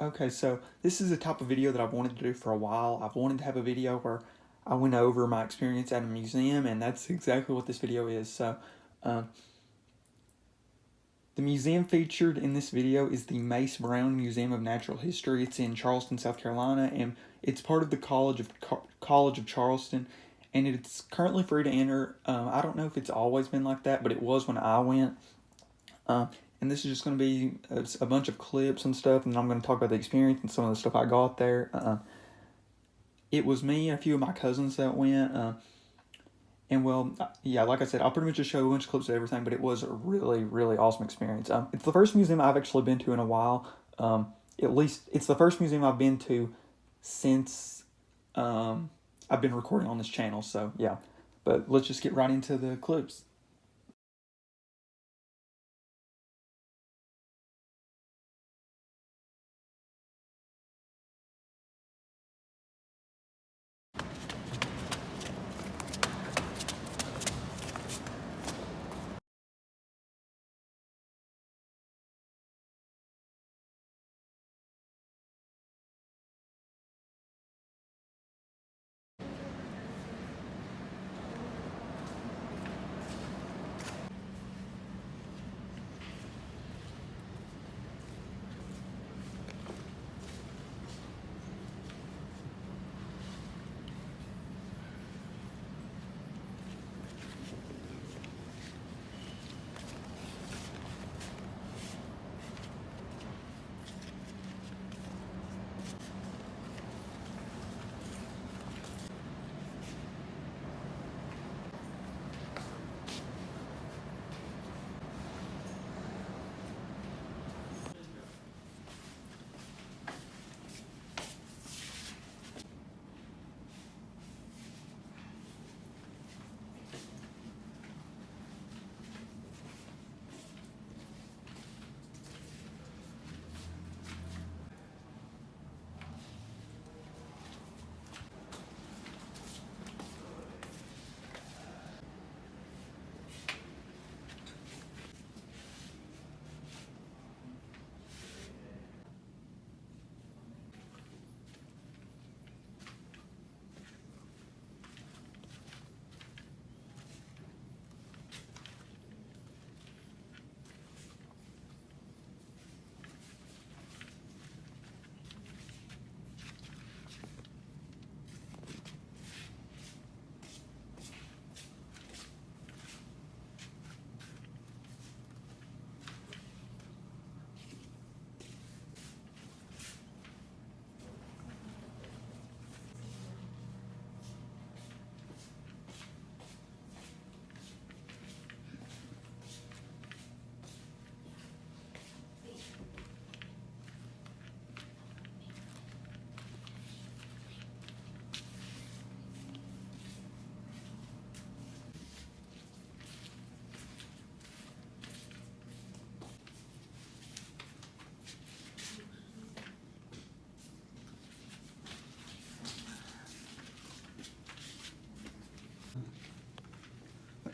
Okay, so this is a type of video that I've wanted to do for a while. I've wanted to have a video where I went over my experience at a museum, and that's exactly what this video is. So, um, the museum featured in this video is the Mace Museum of Natural History. It's in Charleston, South Carolina, and it's part of the College of Charleston, and it's currently free to enter. I don't know if it's always been like that, but it was when I went. Um, and this is just going to be a bunch of clips and stuff, and I'm going to talk about the experience and some of the stuff I got there. It was me and a few of my cousins that went. And well, yeah, like I said, I'll pretty much just show a bunch of clips of everything, but it was a really, really awesome experience. It's the first museum I've actually been to in a while. At least it's the first museum I've been to since I've been recording on this channel. So yeah, but let's just get right into the clips.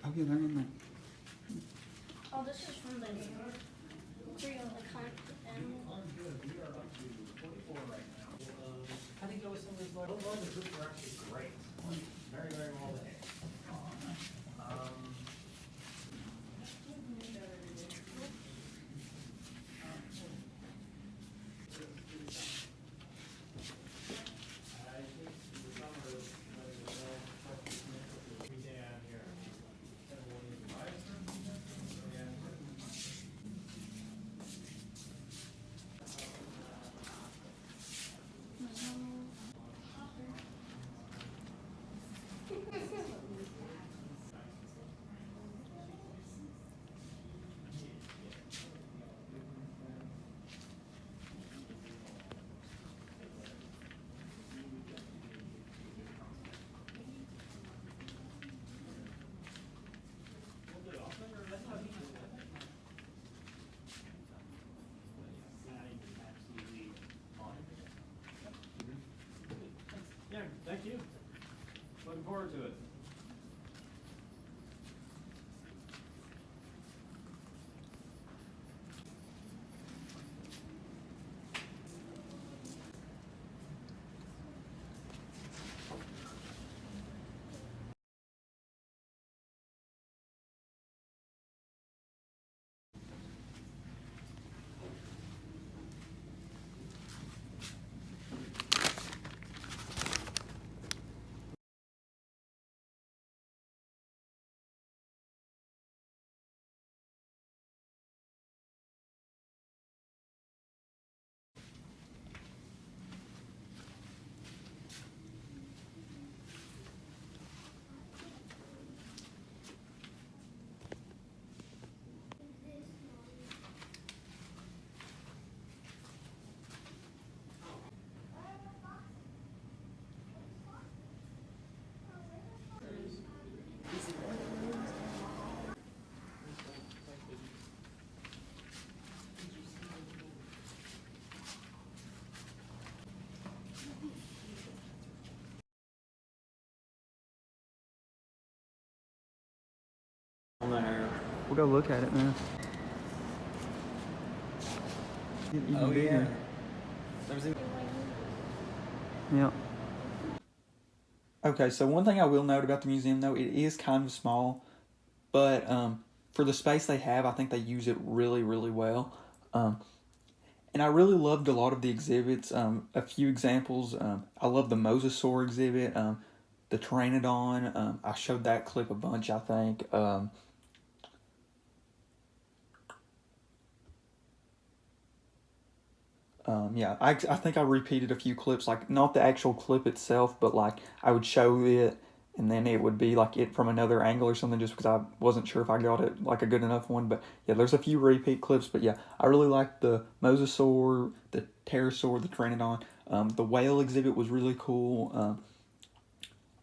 Oh yeah, they're in there. Oh, this is from the real animal. I think it was some of these, overall the groups were actually great. Very, very well behaved. Yeah, thank you. Looking forward to it. We'll go look at it now. Even bigger. Yeah. Okay, so one thing I will note about the museum, though, it is kind of small, but for the space they have, I think they use it really, really well. And I really loved a lot of the exhibits. A few examples, I love the Mosasaur exhibit, the Pteranodon. I showed that clip a bunch, I think. Yeah, I think I repeated a few clips, like not the actual clip itself, but like I would show it and then it would be like it from another angle or something just because I wasn't sure if I got it like a good enough one. But yeah, there's a few repeat clips, but yeah, I really liked the Mosasaur, the Pterosaur, the Pteranodon. The whale exhibit was really cool.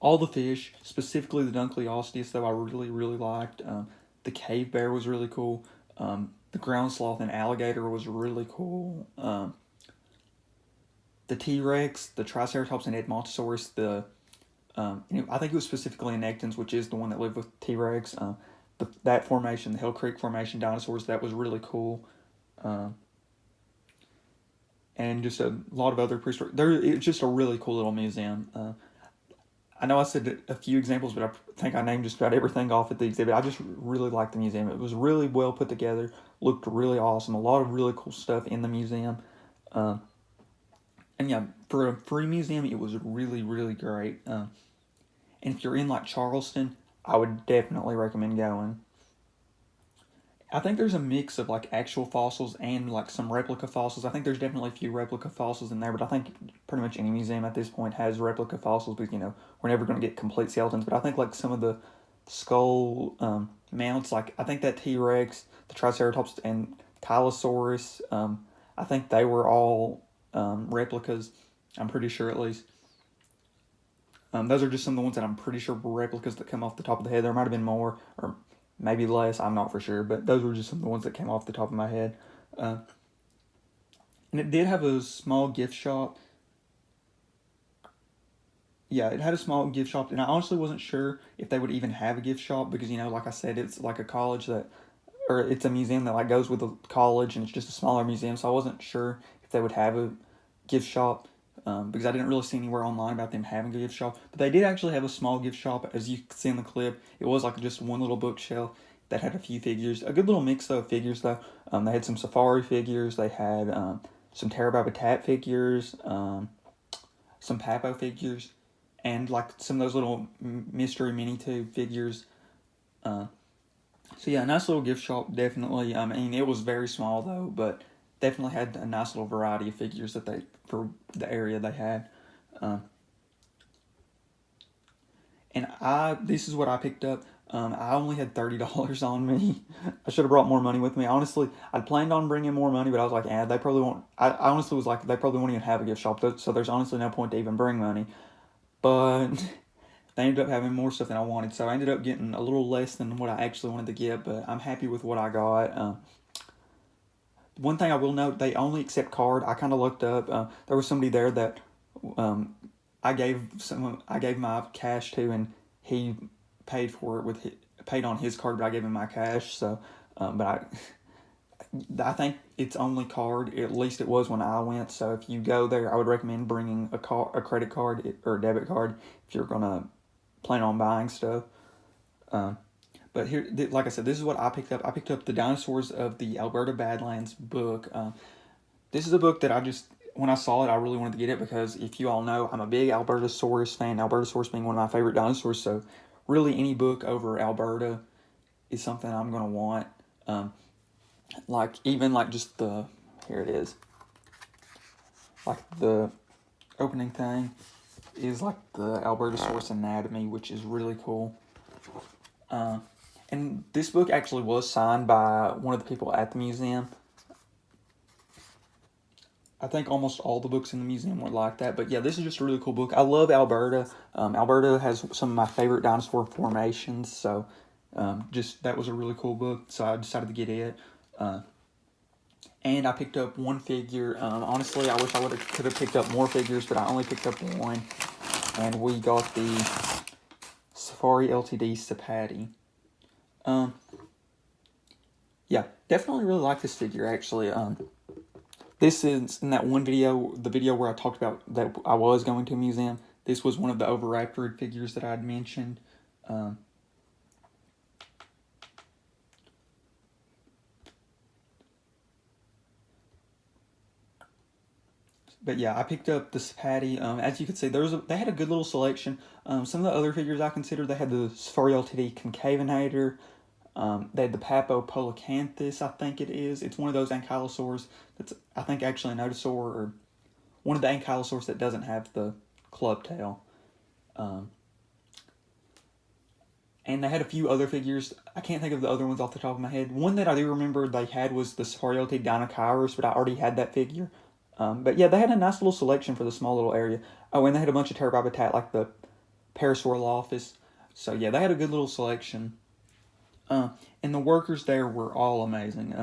All the fish, specifically the Dunkleosteus, though, I really, really liked. The cave bear was really cool. The ground sloth and alligator was really cool. The T-Rex, the Triceratops and Edmontosaurus, I think it was specifically in Nectons, which is the one that lived with T-Rex. That formation, the Hill Creek Formation dinosaurs, that was really cool. And just a lot of other prehistoric. It's just a really cool little museum. I know I said a few examples, but I think I named just about everything off at the exhibit. I just really liked the museum. It was really well put together, looked really awesome, a lot of really cool stuff in the museum. And yeah, for a free museum, it was really, really great. And if you're in like Charleston, I would definitely recommend going. I think there's a mix of like actual fossils and like some replica fossils. I think there's definitely a few replica fossils in there, but I think pretty much any museum at this point has replica fossils because, we're never going to get complete skeletons. But I think like some of the skull mounts, like I think that T-Rex, the Triceratops, and Tylosaurus, I think they were all replicas. I'm pretty sure at least. Those are just some of the ones that I'm pretty sure were replicas that come off the top of the head. There might have been more, or maybe less, I'm not for sure, but those were just some of the ones that came off the top of my head. And it did have a small gift shop. Yeah, it had a small gift shop, and I honestly wasn't sure if they would even have a gift shop because, like I said, it's like a college or it's a museum that like goes with a college, and it's just a smaller museum, so I wasn't sure if they would have a gift shop. Because I didn't really see anywhere online about them having a gift shop. But they did actually have a small gift shop, as you can see in the clip. It was like just one little bookshelf that had a few figures. A good little mix of figures, though. They had some safari figures. They had some Pterobabitat figures, some Papo figures, and like some of those little mystery mini-tube figures. So yeah, a nice little gift shop, definitely. I mean, it was very small, though, but definitely had a nice little variety of figures for the area they had. And this is what I picked up. I only had $30 on me. I should have brought more money with me. Honestly, I'd planned on bringing more money, but I was like, they probably won't. I honestly was like, they probably won't even have a gift shop, so there's honestly no point to even bring money. But they ended up having more stuff than I wanted, so I ended up getting a little less than what I actually wanted to get, but I'm happy with what I got. One thing I will note, they only accept card. I kind of looked up. There was somebody there that I gave my cash to, and he paid for it paid on his card, but I gave him my cash. So, but I think it's only card. At least it was when I went. So if you go there, I would recommend bringing a credit card or a debit card if you're gonna plan on buying stuff. But here, like I said, this is what I picked up. I picked up The Dinosaurs of the Alberta Badlands book. This is a book that when I saw it, I really wanted to get it because if you all know, I'm a big Albertosaurus fan, Albertosaurus being one of my favorite dinosaurs. So really any book over Alberta is something I'm going to want. Here it is. Like the opening thing is like the Albertosaurus anatomy, which is really cool. And this book actually was signed by one of the people at the museum. I think almost all the books in the museum were like that. But yeah, this is just a really cool book. I love Alberta. Alberta has some of my favorite dinosaur formations. So that was a really cool book. So I decided to get it. And I picked up one figure. Honestly, I wish I could have picked up more figures, but I only picked up one. And we got the Safari Ltd. Citipati. definitely really like this figure, actually. This is in that one video, the video where I talked about that I was going to a museum. This was one of the Oviraptor figures that I had mentioned. But yeah, I picked up the Citipati. As you can see, they had a good little selection. Some of the other figures I considered, they had the Spherioltid Concavenator. They had the Papopolacanthus, I think it is. It's one of those ankylosaurs that's, I think, actually a notosaur, or one of the ankylosaurs that doesn't have the club tail. And they had a few other figures. I can't think of the other ones off the top of my head. One that I do remember they had was the Spherioltid Dinocyrus, but I already had that figure. But yeah, they had a nice little selection for the small little area. Oh, and they had a bunch of Pterobibitat, like the Parasaurolophus. So yeah, they had a good little selection. And the workers there were all amazing.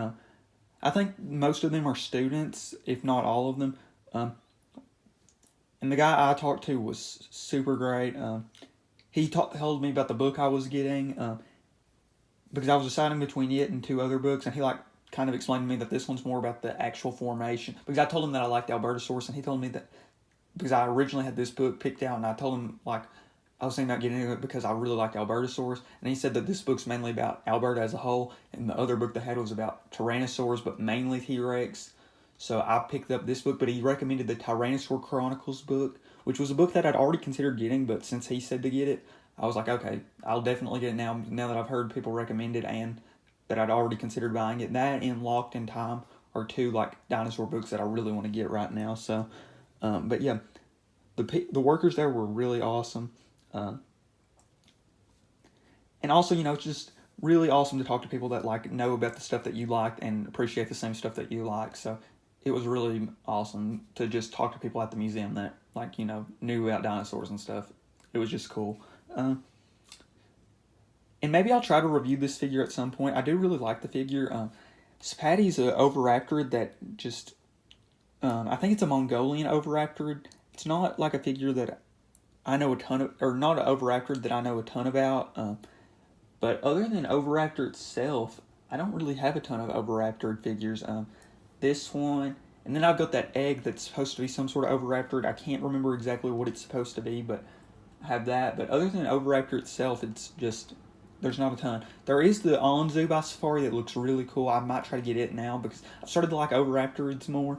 I think most of them are students, if not all of them. And the guy I talked to was super great. He told me about the book I was getting, because I was deciding between it and two other books, and he kind of explained to me that this one's more about the actual formation. Because I told him that I liked Albertosaurus, and he told me that because I originally had this book picked out, and I told him I was thinking about getting into it because I really liked Albertosaurus, and he said that this book's mainly about Alberta as a whole, and the other book they had was about Tyrannosaurs, but mainly T-Rex. So I picked up this book, but he recommended the Tyrannosaur Chronicles book, which was a book that I'd already considered getting, but since he said to get it, I was like, okay, I'll definitely get it now that I've heard people recommend it and that I'd already considered buying it. That and Locked in Time are two dinosaur books that I really want to get right now. So, but yeah, the workers there were really awesome. And also, it's just really awesome to talk to people that know about the stuff that you like and appreciate the same stuff that you like. So it was really awesome to just talk to people at the museum that knew about dinosaurs and stuff. It was just cool. And maybe I'll try to review this figure at some point. I do really like the figure. Citipati's an Oviraptor that just, I think it's a Mongolian Oviraptor. It's not like a figure that I know a ton of, or not an Oviraptor that I know a ton about. But other than Oviraptor itself, I don't really have a ton of Oviraptor figures. This one, and then I've got that egg that's supposed to be some sort of Oviraptor. I can't remember exactly what it's supposed to be, but I have that. But other than Oviraptor itself, it's just, there's not a ton. There is the Onzu by Safari that looks really cool. I might try to get it now because I've started to like Oviraptorids more.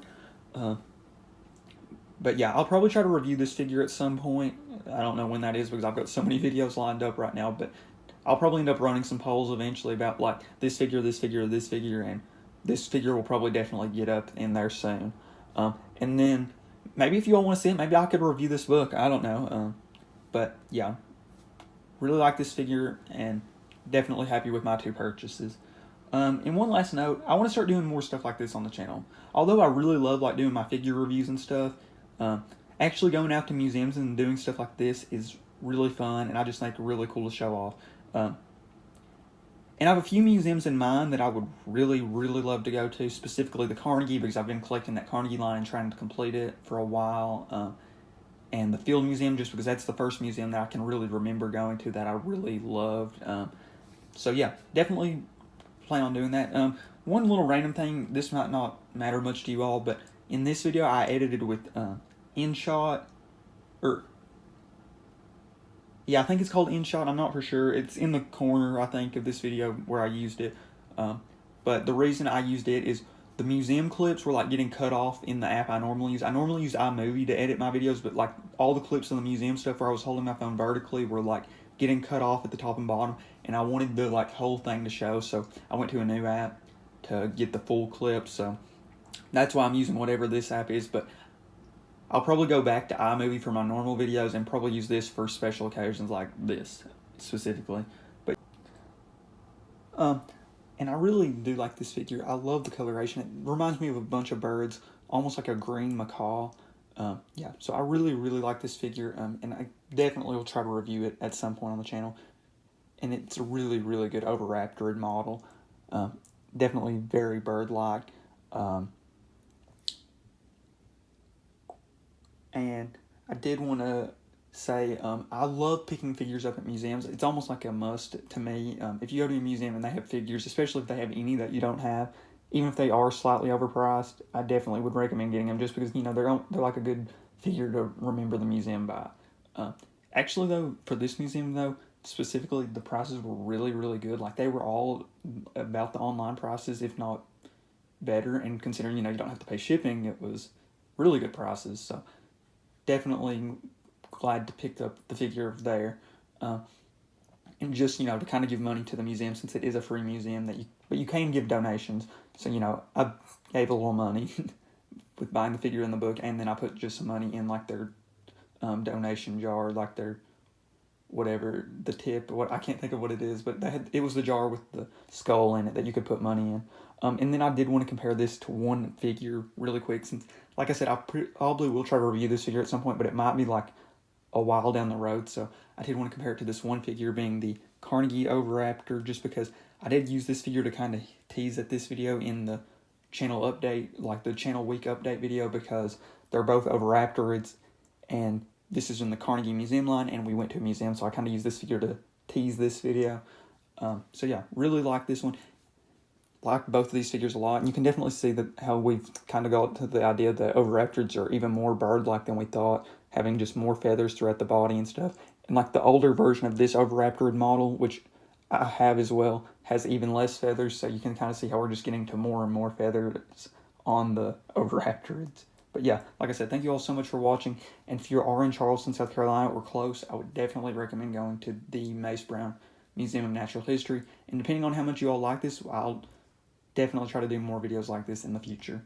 But yeah, I'll probably try to review this figure at some point. I don't know when that is because I've got so many videos lined up right now, but I'll probably end up running some polls eventually about this figure, this figure, this figure, and this figure will probably definitely get up in there soon. And then maybe if you all want to see it, maybe I could review this book. I don't know. But yeah, really like this figure and definitely happy with my two purchases. And one last note, I want to start doing more stuff like this on the channel. Although I really love doing my figure reviews and stuff, actually going out to museums and doing stuff like this is really fun, and I just think really cool to show off. And I have a few museums in mind that I would really, really love to go to, specifically the Carnegie, because I've been collecting that Carnegie line and trying to complete it for a while. And the Field Museum, just because that's the first museum that I can really remember going to that I really loved. So yeah, definitely plan on doing that. One little random thing, this might not matter much to you all, but in this video I edited with InShot, yeah, I think it's called InShot. I'm not for sure. It's in the corner, I think, of this video where I used it. But the reason I used it is the museum clips were getting cut off in the app I normally use. I normally use iMovie to edit my videos, but all the clips of the museum stuff where I was holding my phone vertically were getting cut off at the top and bottom, and I wanted the whole thing to show, so I went to a new app to get the full clip. So that's why I'm using whatever this app is, but I'll probably go back to iMovie for my normal videos and probably use this for special occasions like this specifically. But and I really do like this figure. I love the coloration. It reminds me of a bunch of birds, almost like a green macaw. Yeah, so I really, really like this figure, and I definitely will try to review it at some point on the channel. And it's a really, really good Oviraptorid model. Definitely very bird-like. And I did want to say I love picking figures up at museums. It's almost like a must to me. If you go to a museum and they have figures, especially if they have any that you don't have, even if they are slightly overpriced, I definitely would recommend getting them just because, you know, they're like a good figure to remember the museum by. Actually, though, for this museum, though, specifically, the prices were really, really good. Like, they were all about the online prices, if not better. And considering, you know, you don't have to pay shipping, it was really good prices. So, definitely glad to pick up the figure there. And just, you know, to kind of give money to the museum since it is a free museum but you can give donations. So, you know, I gave a little money with buying the figure in the book, and then I put just some money in like their donation jar, like their whatever, the tip, what I can't think of what it is, but it was the jar with the skull in it that you could put money in. And then I did want to compare this to one figure really quick, since, like I said, I probably will try to review this figure at some point, but it might be like a while down the road. So I did want to compare it to this one figure, being the Carnegie Oviraptor, just because I did use this figure to kind of tease at this video in the channel update, like the channel week update video, because they're both Oviraptorids, and this is in the Carnegie Museum line, and we went to a museum, so I kind of used this figure to tease this video. So yeah, really like this one. Like both of these figures a lot, and you can definitely see that how we've kind of got to the idea that Oviraptorids are even more bird-like than we thought, having just more feathers throughout the body and stuff. And like the older version of this Oviraptorid model, which I have as well, has even less feathers, so you can kind of see how we're just getting to more and more feathers on the Oviraptorids. But yeah, like I said, thank you all so much for watching, and if you are in Charleston, South Carolina, or close, I would definitely recommend going to the Mace Brown Museum of Natural History, and depending on how much you all like this, I'll definitely try to do more videos like this in the future.